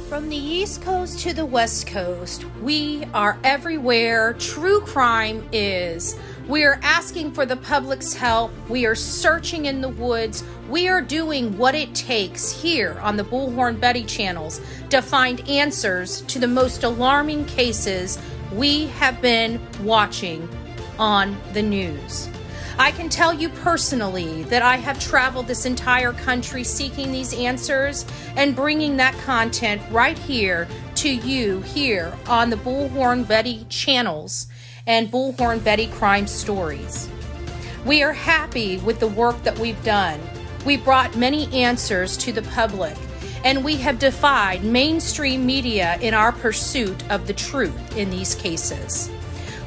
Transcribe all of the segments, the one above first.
From the East Coast to the West Coast, we are everywhere true crime is. We are asking for the public's help. We are searching in the woods. We are doing what it takes here on the Bullhorn Betty channels to find answers to the most alarming cases we have been watching on the news. I can tell you personally that I have traveled this entire country seeking these answers and bringing that content right here to you here on the Bullhorn Betty channels and Bullhorn Betty Crime Stories. We are happy with the work that we've done. We brought many answers to the public, and we have defied mainstream media in our pursuit of the truth in these cases.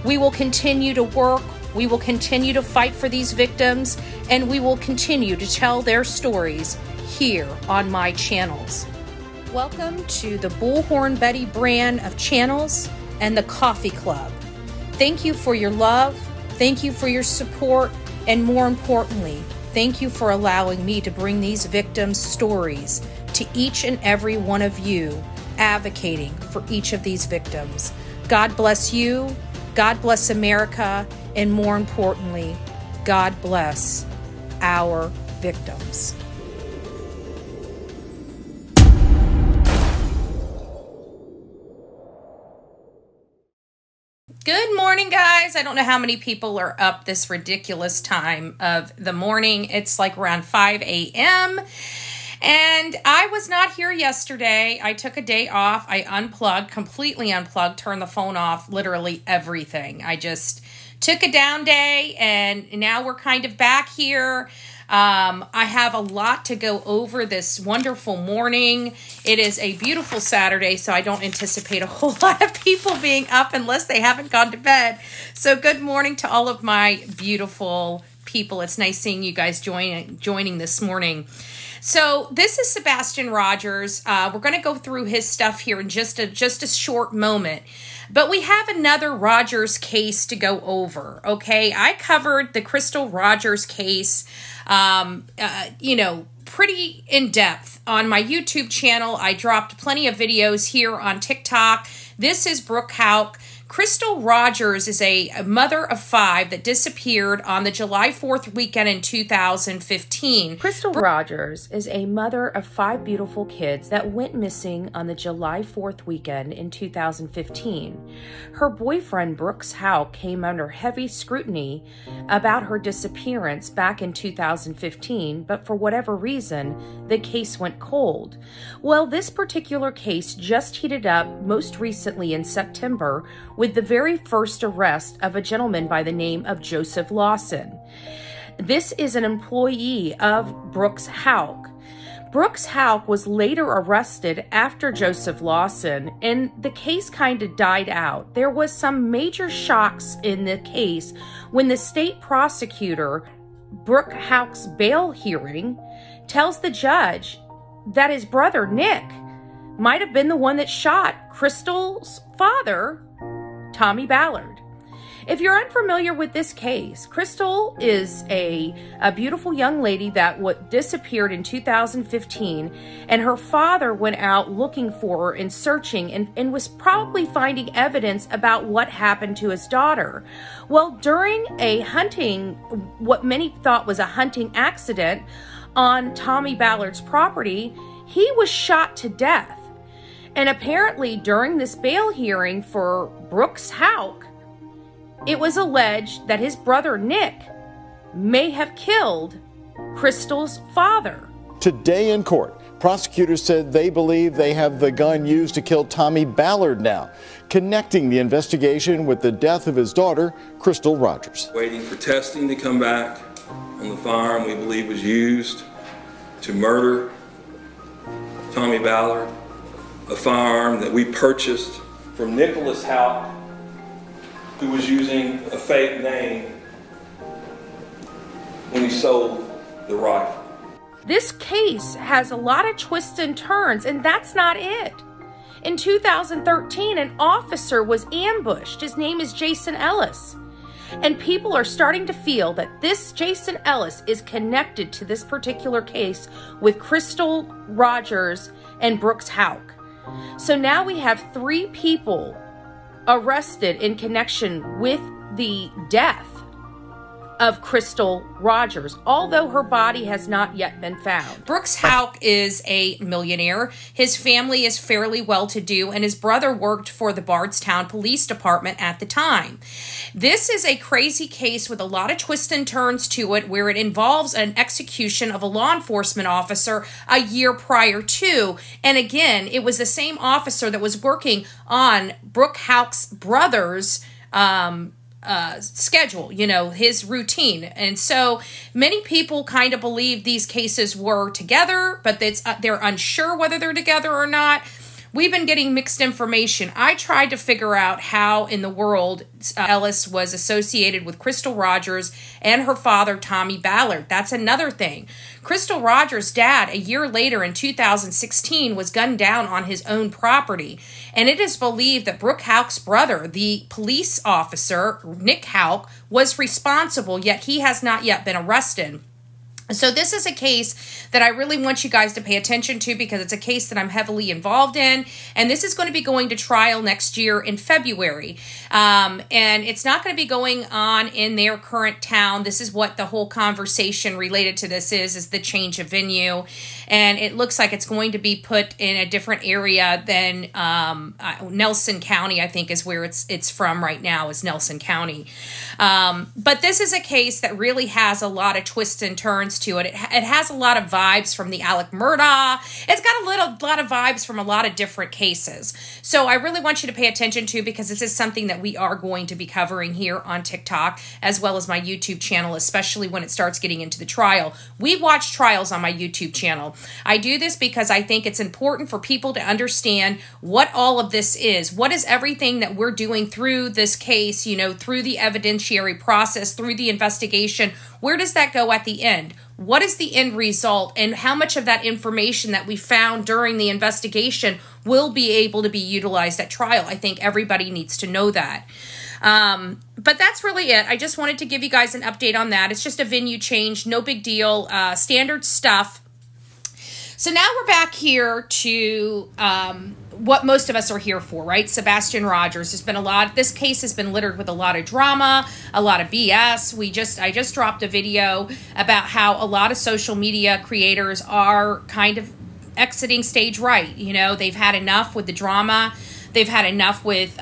We will continue to work. We will continue to fight for these victims, and we will continue to tell their stories here on my channels. Welcome to the Bullhorn Betty brand of channels and the Coffee Club. Thank you for your love, thank you for your support, and more importantly, thank you for allowing me to bring these victims' stories to each and every one of you, advocating for each of these victims. God bless you, God bless America, and more importantly, God bless our victims. Good morning, guys. I don't know how many people are up this ridiculous time of the morning. It's like around 5 a.m. And I was not here yesterday. I took a day off. I unplugged, completely unplugged, turned the phone off, literally everything. I just took a down day, and now we're kind of back here. I have a lot to go over this wonderful morning. It is a beautiful Saturday, so I don't anticipate a whole lot of people being up unless they haven't gone to bed. So good morning to all of my beautiful people. It's nice seeing you guys joining this morning. So this is Sebastian Rogers. We're going to go through his stuff here in just a short moment. But we have another Rogers case to go over, okay? I covered the Crystal Rogers case, pretty in depth on my YouTube channel. I dropped plenty of videos here on TikTok. This is Brooke Hauk. Crystal Rogers is a mother of 5 that disappeared on the July 4th weekend in 2015. Crystal Rogers is a mother of 5 beautiful kids that went missing on the July 4th weekend in 2015. Her boyfriend, Brooks Hauk, came under heavy scrutiny about her disappearance back in 2015, but for whatever reason, the case went cold. Well, this particular case just heated up most recently in September with the very first arrest of a gentleman by the name of Joseph Lawson. This is an employee of Brooks Hauk. Brooks Hauk was later arrested after Joseph Lawson, and the case kind of died out. There was some major shocks in the case when the state prosecutor, Brooke Hauk's bail hearing, tells the judge that his brother, Nick, might have been the one that shot Crystal's father, Tommy Ballard. If you're unfamiliar with this case, Crystal is a beautiful young lady that disappeared in 2015, and her father went out looking for her and searching and was probably finding evidence about what happened to his daughter. Well, during a hunting, what many thought was a hunting accident on Tommy Ballard's property, he was shot to death. And apparently during this bail hearing for Brooks Hauk, it was alleged that his brother Nick may have killed Crystal's father. Today in court, prosecutors said they believe they have the gun used to kill Tommy Ballard now, connecting the investigation with the death of his daughter, Crystal Rogers. Waiting for testing to come back on the firearm we believe was used to murder Tommy Ballard. A firearm that we purchased from Nicholas Hauk, who was using a fake name when he sold the rifle. This case has a lot of twists and turns, and that's not it. In 2013, an officer was ambushed. His name is Jason Ellis. And people are starting to feel that this Jason Ellis is connected to this particular case with Crystal Rogers and Brooks Hauk. So now we have 3 people arrested in connection with the death of Crystal Rogers, although her body has not yet been found. Brooks Houck is a millionaire. His family is fairly well-to-do, and his brother worked for the Bardstown Police Department at the time. This is a crazy case with a lot of twists and turns to it, where it involves an execution of a law enforcement officer a year prior to. And again, it was the same officer that was working on Brooke Houck's brother's schedule, you know, his routine. And so many people kind of believe these cases were together, but they're unsure whether they're together or not. We've been getting mixed information. I tried to figure out how in the world Ellis was associated with Crystal Rogers and her father, Tommy Ballard. That's another thing. Crystal Rogers' dad, a year later in 2016, was gunned down on his own property. And it is believed that Brooke Houck's brother, the police officer, Nick Houck, was responsible, yet he has not yet been arrested. So this is a case that I really want you guys to pay attention to, because it's a case that I'm heavily involved in. And this is going to be going to trial next year in February. And it's not going to be going on in their current town. This is what the whole conversation related to this is the change of venue. And it looks like it's going to be put in a different area than Nelson County, I think is where it's from right now, is Nelson County. But this is a case that really has a lot of twists and turns to it. It has a lot of vibes from the Alec Murdaugh. It's got a lot of vibes from a lot of different cases. So I really want you to pay attention to, because this is something that we are going to be covering here on TikTok, as well as my YouTube channel, especially when it starts getting into the trial. We watch trials on my YouTube channel. I do this because I think it's important for people to understand what all of this is. What is everything that we're doing through this case, you know, through the evidentiary process, through the investigation? Where does that go at the end? What is the end result, and how much of that information that we found during the investigation will be able to be utilized at trial? I think everybody needs to know that. But that's really it. I just wanted to give you guys an update on that. It's just a venue change, no big deal, standard stuff. So now we're back here to what most of us are here for, right? Sebastian Rogers. There's been a lot. This case has been littered with a lot of drama, a lot of BS. I just dropped a video about how a lot of social media creators are kind of exiting stage right. You know, they've had enough with the drama. They've had enough with,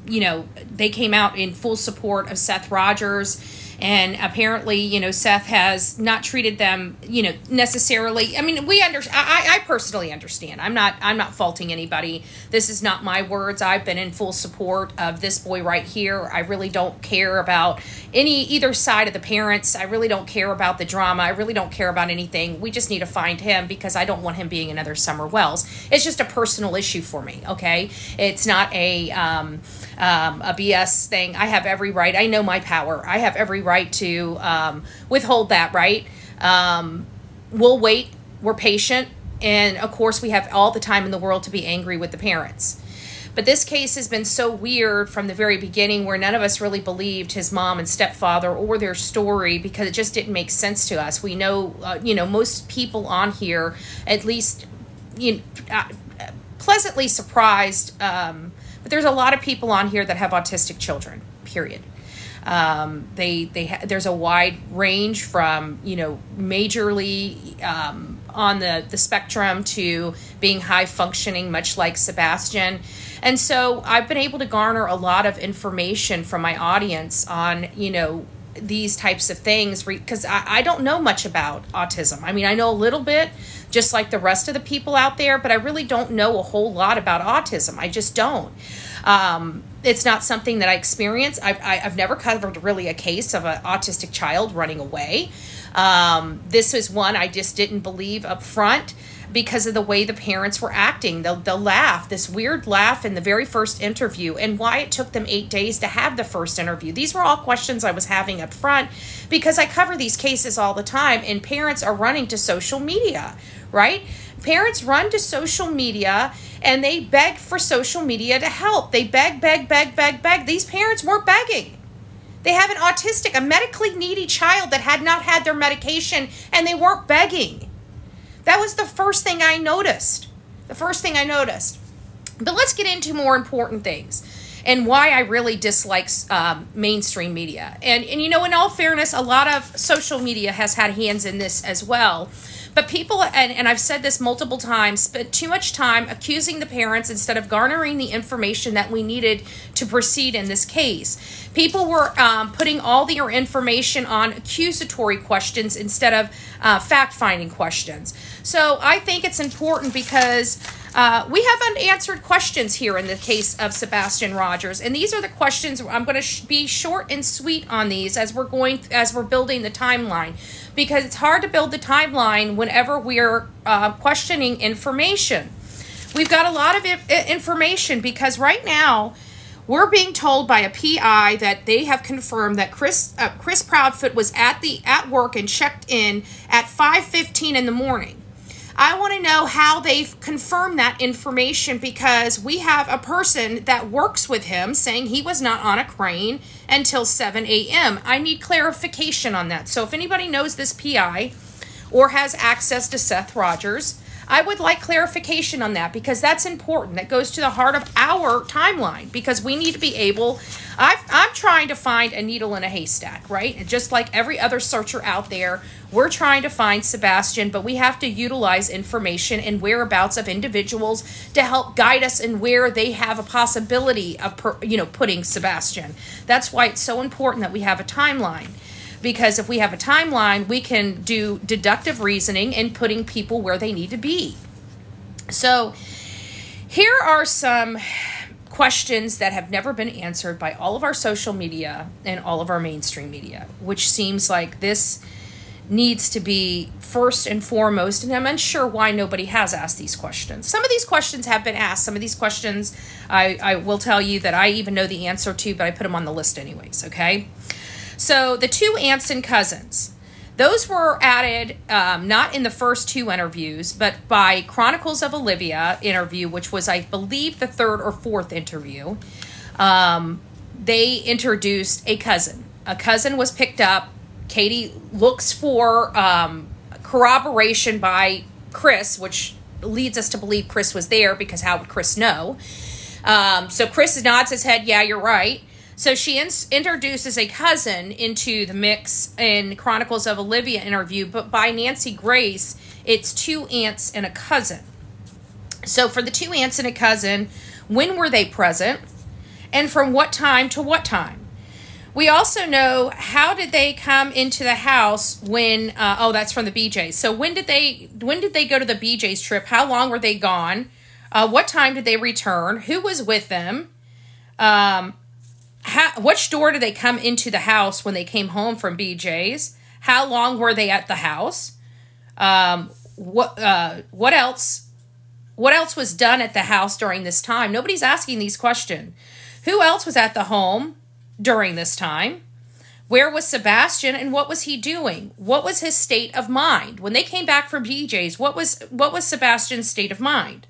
you know, they came out in full support of Seth Rogers. And apparently, you know, Seth has not treated them, you know, necessarily. I mean, I personally understand. I'm not faulting anybody. This is not my words. I've been in full support of this boy right here. I really don't care about either side of the parents. I really don't care about the drama. I really don't care about anything. We just need to find him, because I don't want him being another Summer Wells. It's just a personal issue for me, okay? It's not a BS thing. I have every right. I know my power. I have every right to withhold that right. We'll wait. We're patient. And of course, we have all the time in the world to be angry with the parents. But this case has been so weird from the very beginning, where none of us really believed his mom and stepfather or their story, because it just didn't make sense to us. We know, you know, most people on here, at least, you know, pleasantly surprised. But there's a lot of people on here that have autistic children, period. There's a wide range from, you know, majorly on the spectrum to being high functioning, much like Sebastian. And so I've been able to garner a lot of information from my audience on, you know, these types of things, because I don't know much about autism. I mean, I know a little bit, just like the rest of the people out there, but I really don't know a whole lot about autism. I just don't. It's not something that I experience. I've never covered really a case of an autistic child running away. This is one I just didn't believe up front, because of the way the parents were acting. The laugh, this weird laugh in the very first interview, and why it took them 8 days to have the first interview. These were all questions I was having up front, because I cover these cases all the time, and parents are running to social media, right? Parents run to social media and they beg for social media to help. They beg. These parents weren't begging. They have an autistic, a medically needy child that had not had their medication, and they weren't begging. That was the first thing I noticed. The first thing I noticed. But let's get into more important things and why I really dislike mainstream media. And you know, in all fairness, a lot of social media has had hands in this as well. But people, and I've said this multiple times, spent too much time accusing the parents instead of garnering the information that we needed to proceed in this case. People were putting all their information on accusatory questions instead of fact-finding questions. So I think it's important because we have unanswered questions here in the case of Sebastian Rogers, and these are the questions. I'm going to be short and sweet on these as we're building the timeline, because it's hard to build the timeline whenever we're questioning information. We've got a lot of information because right now we're being told by a PI that they have confirmed that Chris Proudfoot was at work and checked in at 5:15 in the morning. I want to know how they've confirmed that information, because we have a person that works with him saying he was not on a crane until 7 a.m. I need clarification on that. So if anybody knows this PI or has access to Seth Rogers, I would like clarification on that, because that's important. That goes to the heart of our timeline, because we need to be able, I'm trying to find a needle in a haystack, right? And just like every other searcher out there, we're trying to find Sebastian, but we have to utilize information and whereabouts of individuals to help guide us in where they have a possibility of, putting Sebastian. That's why it's so important that we have a timeline. Because if we have a timeline, we can do deductive reasoning and putting people where they need to be. So here are some questions that have never been answered by all of our social media and all of our mainstream media, which seems like this needs to be first and foremost, and I'm unsure why nobody has asked these questions. Some of these questions have been asked. Some of these questions I will tell you that I even know the answer to, but I put them on the list anyways, okay? So the two aunts and cousins, those were added not in the first two interviews, but by Chronicles of Olivia interview, which was, I believe, the third or fourth interview. They introduced a cousin. A cousin was picked up. Katie looks for corroboration by Chris, which leads us to believe Chris was there, because how would Chris know? So Chris nods his head, yeah, you're right. So she introduces a cousin into the mix in Chronicles of Olivia interview, but by Nancy Grace, it's two aunts and a cousin. So for the two aunts and a cousin, when were they present? And from what time to what time? We also know, how did they come into the house when, oh, that's from the BJs. So when did they go to the BJs trip? How long were they gone? What time did they return? Who was with them? Which door did they come into the house when they came home from BJ's? How long were they at the house? What else was done at the house during this time? Nobody's asking these questions. Who else was at the home during this time? Where was Sebastian, and what was he doing? What was his state of mind? When they came back from BJ's, what was Sebastian's state of mind?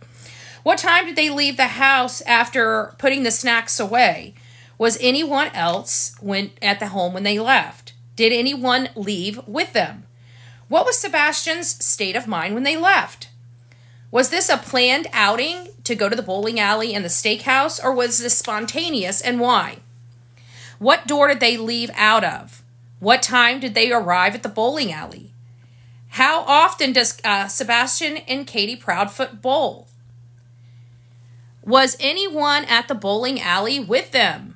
What time did they leave the house after putting the snacks away? Was anyone else at the home when they left? Did anyone leave with them? What was Sebastian's state of mind when they left? Was this a planned outing to go to the bowling alley and the steakhouse, or was this spontaneous, and why? What door did they leave out of? What time did they arrive at the bowling alley? How often does Sebastian and Katie Proudfoot bowl? Was anyone at the bowling alley with them?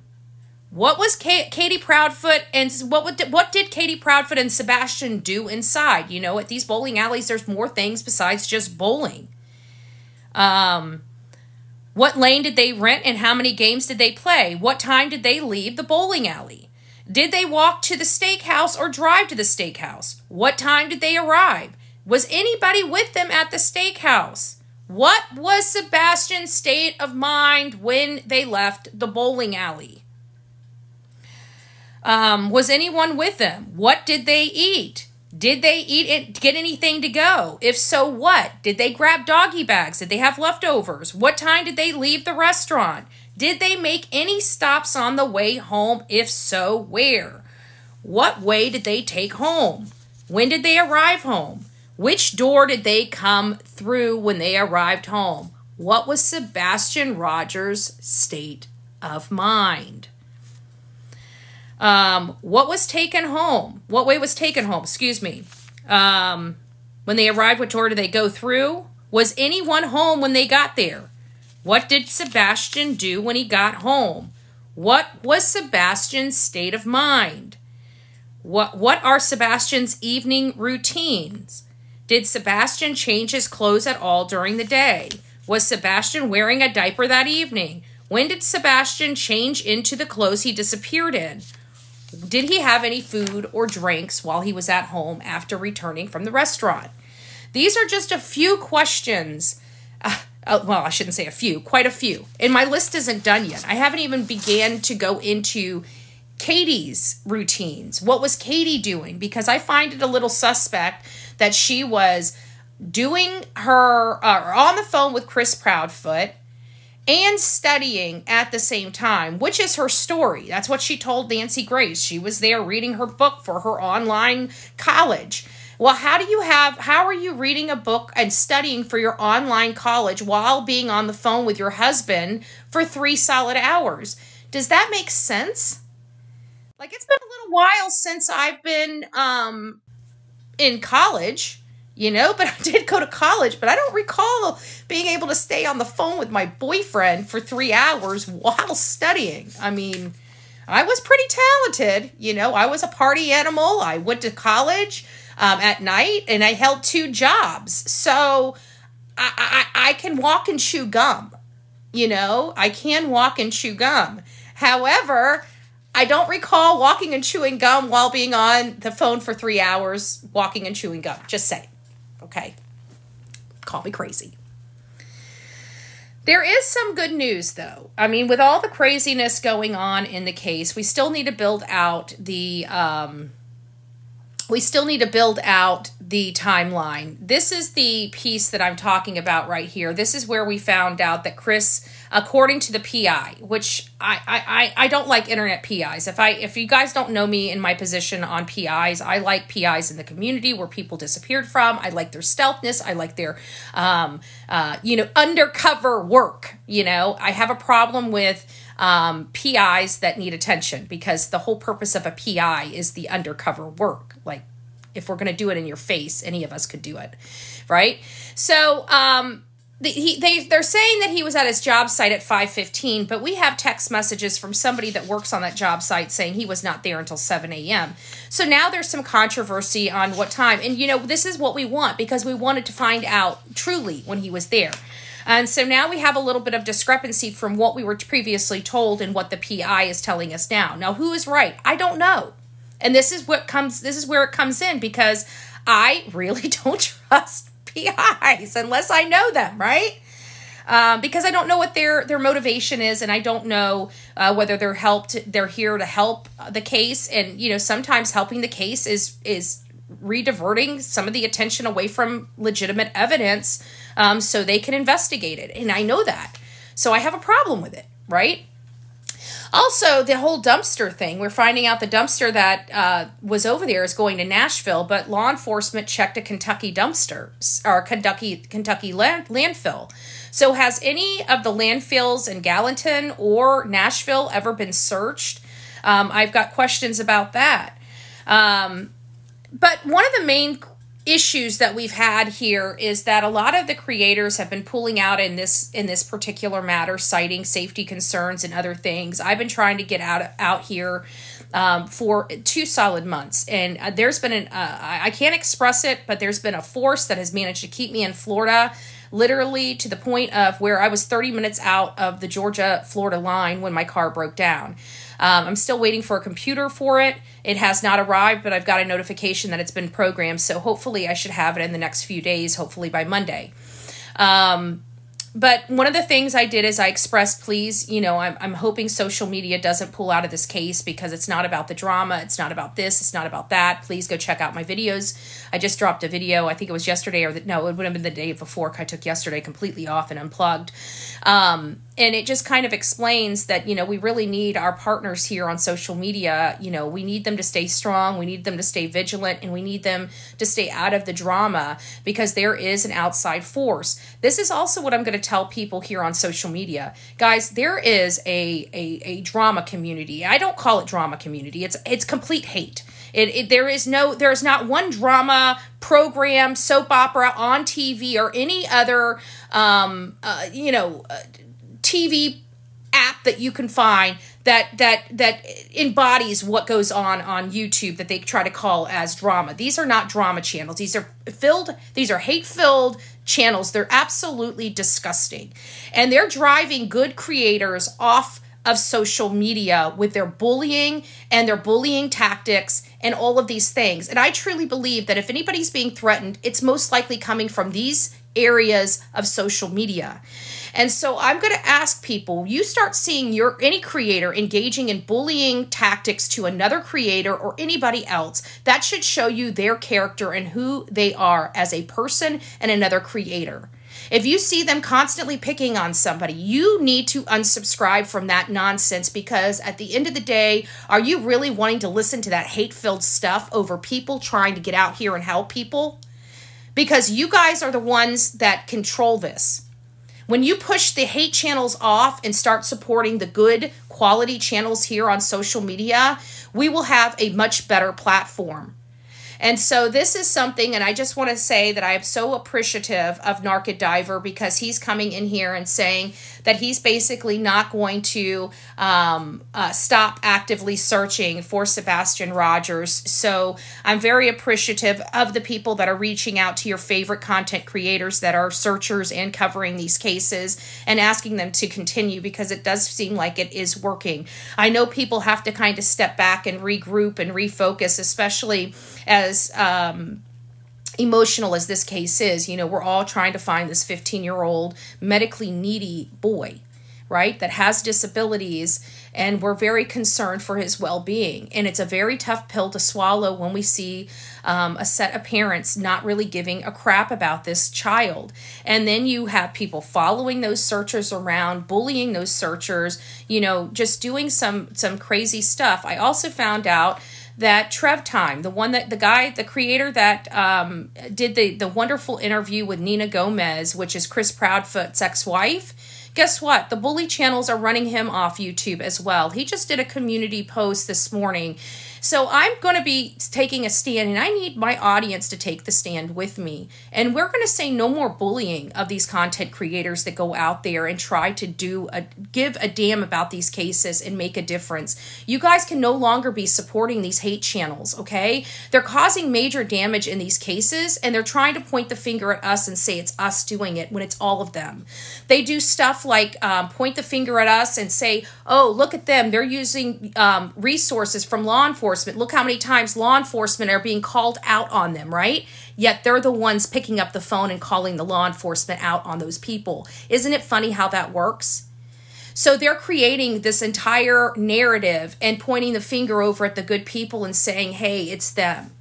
What was Katie Proudfoot, and what did Katie Proudfoot and Sebastian do inside? You know, at these bowling alleys, there's more things besides just bowling. What lane did they rent, and how many games did they play? What time did they leave the bowling alley? Did they walk to the steakhouse or drive to the steakhouse? What time did they arrive? Was anybody with them at the steakhouse? What was Sebastian's state of mind when they left the bowling alley? Was anyone with them? What did they eat? Did they get anything to go? If so, what? Did they grab doggy bags? Did they have leftovers? What time did they leave the restaurant? Did they make any stops on the way home? If so, where? What way did they take home? When did they arrive home? Which door did they come through when they arrived home? What was Sebastian Rogers' state of mind? What was taken home? What way was taken home? Excuse me. When they arrived, what door did they go through? Was anyone home when they got there? What did Sebastian do when he got home? What was Sebastian's state of mind? What are Sebastian's evening routines? Did Sebastian change his clothes at all during the day? Was Sebastian wearing a diaper that evening? When did Sebastian change into the clothes he disappeared in? Did he have any food or drinks while he was at home after returning from the restaurant? These are just a few questions. Well, I shouldn't say a few, quite a few. And my list isn't done yet. I haven't even began to go into Katie's routines. What was Katie doing? Because I find it a little suspect that she was doing her, on the phone with Chris Proudfoot and studying at the same time, which is her story. That's what she told Nancy Grace. She was there reading her book for her online college. Well, how are you reading a book and studying for your online college while being on the phone with your husband for 3 solid hours? Does that make sense? Like, it's been a little while since I've been in college, you know, but I did go to college, but I don't recall being able to stay on the phone with my boyfriend for 3 hours while studying. I mean, I was pretty talented, you know, I was a party animal. I went to college at night, and I held 2 jobs. So I can walk and chew gum, you know, I can walk and chew gum. However, I don't recall walking and chewing gum while being on the phone for 3 hours, walking and chewing gum. Just say, okay, call me crazy. There is some good news, though. I mean, with all the craziness going on in the case, we still need to build out the timeline. This is the piece that I'm talking about right here. This is where we found out that Chris, according to the PI, which I don't like internet PIs. If you guys don't know me in my position on PIs, I like PIs in the community where people disappeared from. I like their stealthness. I like their, undercover work. You know, I have a problem with PIs that need attention, because the whole purpose of a PI is the undercover work. Like, if we're going to do it in your face, any of us could do it, right? So they're saying that he was at his job site at 5:15, but we have text messages from somebody that works on that job site saying he was not there until 7 a.m. So now there's some controversy on what time. And, you know, this is what we want, because we wanted to find out truly when he was there. And so now we have a little bit of discrepancy from what we were previously told and what the PI is telling us now. Now, who is right? I don't know. And this is where it comes in, because I really don't trust PIs unless I know them, right? Because I don't know what their motivation is, and I don't know whether they're here to help the case. And, you know, sometimes helping the case is re-diverting some of the attention away from legitimate evidence so they can investigate it. And I know that. So I have a problem with it, right? Also, the whole dumpster thing. We're finding out the dumpster that was over there is going to Nashville, but law enforcement checked a Kentucky dumpster, or Kentucky landfill. So has any of the landfills in Gallatin or Nashville ever been searched? I've got questions about that. But one of the main issues that we've had here is that a lot of the creators have been pulling out in this particular matter, citing safety concerns and other things. I've been trying to get out here for 2 solid months, and there's been I can't express it, but there's been a force that has managed to keep me in Florida, literally to the point of where I was 30 minutes out of the Georgia-Florida line when my car broke down. I'm still waiting for a computer for it. It has not arrived, but I've got a notification that it's been programmed, so hopefully I should have it in the next few days, hopefully by Monday. But one of the things I did is I expressed, please, you know, I'm hoping social media doesn't pull out of this case, because it's not about the drama. It's not about this. It's not about that. Please go check out my videos. I just dropped a video. I think it was yesterday, no, it would have been the day before. I took yesterday completely off and unplugged. And it just kind of explains that, you know, we really need our partners here on social media. You know, we need them to stay strong. We need them to stay vigilant, and we need them to stay out of the drama, because there is an outside force. This is also what I'm going to tell people here on social media. Guys, there is a drama community. I don't call it drama community. It's complete hate. There is not one drama program, soap opera on TV or any other, TV app that you can find that embodies what goes on YouTube that they try to call as drama. These are not drama channels. These are hate-filled channels. They're absolutely disgusting. And they're driving good creators off of social media with their bullying and their bullying tactics and all of these things. And I truly believe that if anybody's being threatened, it's most likely coming from these areas of social media. And so I'm going to ask people, you start seeing any creator engaging in bullying tactics to another creator or anybody else, that should show you their character and who they are as a person and another creator. If you see them constantly picking on somebody, you need to unsubscribe from that nonsense, because at the end of the day, are you really wanting to listen to that hate-filled stuff over people trying to get out here and help people? Because you guys are the ones that control this. When you push the hate channels off and start supporting the good quality channels here on social media, we will have a much better platform. And so this is something, and I just want to say that I am so appreciative of Narked Diver, because he's coming in here and saying that he's basically not going to stop actively searching for Sebastian Rogers. So I'm very appreciative of the people that are reaching out to your favorite content creators that are searchers and covering these cases and asking them to continue, because it does seem like it is working. I know people have to kind of step back and regroup and refocus, especially as emotional as this case is. You know, we're all trying to find this 15-year-old medically needy boy, right, that has disabilities, and we're very concerned for his well-being. And it's a very tough pill to swallow when we see a set of parents not really giving a crap about this child. And then you have people following those searchers around, bullying those searchers, you know, just doing some crazy stuff. I also found out that Trev Time, the creator that did the wonderful interview with Nina Gomez, which is Chris Proudfoot's ex-wife, guess what? The bully channels are running him off YouTube as well. He just did a community post this morning. So I'm going to be taking a stand, and I need my audience to take the stand with me. And we're going to say no more bullying of these content creators that go out there and try to give a damn about these cases and make a difference. You guys can no longer be supporting these hate channels, okay? They're causing major damage in these cases, and they're trying to point the finger at us and say it's us doing it when it's all of them. They do stuff like point the finger at us and say, oh, look at them. They're using resources from law enforcement. Look how many times law enforcement are being called out on them, right? Yet they're the ones picking up the phone and calling the law enforcement out on those people. Isn't it funny how that works? So they're creating this entire narrative and pointing the finger over at the good people and saying, hey, it's them.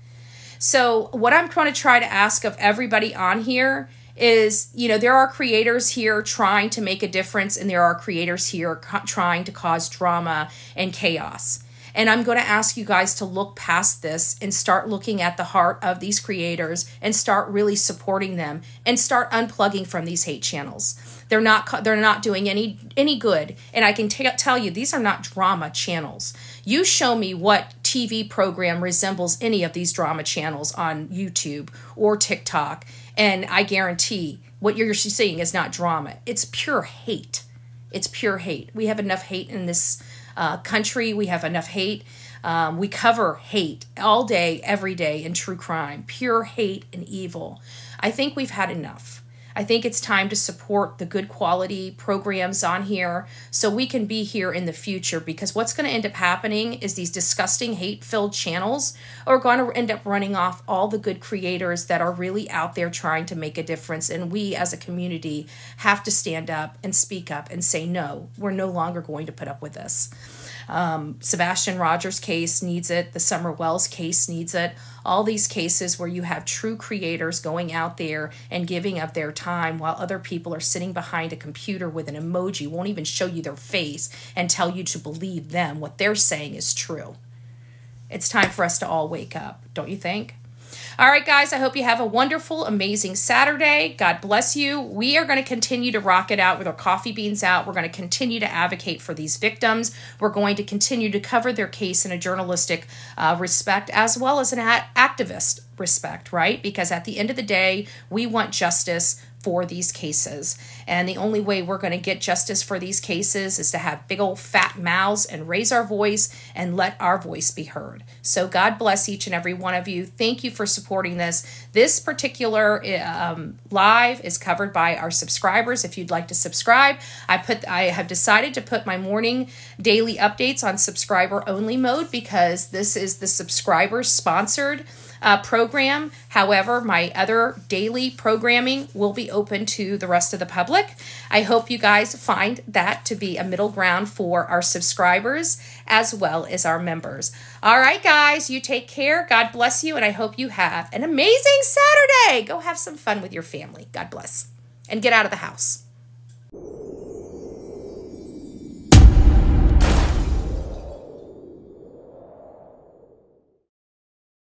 So what I'm trying to ask of everybody on here is, you know, there are creators here trying to make a difference, and there are creators here trying to cause drama and chaos. And I'm going to ask you guys to look past this and start looking at the heart of these creators and start really supporting them and start unplugging from these hate channels. They're not doing any good. And I can tell you, these are not drama channels. You show me what TV program resembles any of these drama channels on YouTube or TikTok, and I guarantee what you're seeing is not drama. It's pure hate. It's pure hate. We have enough hate in this country. We have enough hate. We cover hate all day, every day in true crime. Pure hate and evil. I think we've had enough. I think it's time to support the good quality programs on here so we can be here in the future, because what's going to end up happening is these disgusting hate-filled channels are going to end up running off all the good creators that are really out there trying to make a difference. And we as a community have to stand up and speak up and say, no, we're no longer going to put up with this. Sebastian Rogers case needs it. The Summer Wells case needs it. All these cases where you have true creators going out there and giving of their time while other people are sitting behind a computer with an emoji, won't even show you their face and tell you to believe them. What they're saying is true. It's time for us to all wake up, don't you think? All right, guys, I hope you have a wonderful, amazing Saturday. God bless you. We are going to continue to rock it out with our coffee beans out. We're going to continue to advocate for these victims. We're going to continue to cover their case in a journalistic respect as well as an activist respect, right? Because at the end of the day, we want justice for these cases. And the only way we're going to get justice for these cases is to have big old fat mouths and raise our voice and let our voice be heard. So God bless each and every one of you. Thank you for supporting this. This particular live is covered by our subscribers. If you'd like to subscribe, I have decided to put my morning daily updates on subscriber only mode because this is the subscriber sponsored program. However, my other daily programming will be open to the rest of the public. I hope you guys find that to be a middle ground for our subscribers as well as our members. All right, guys, you take care. God bless you, and I hope you have an amazing Saturday. Go have some fun with your family. God bless. And get out of the house.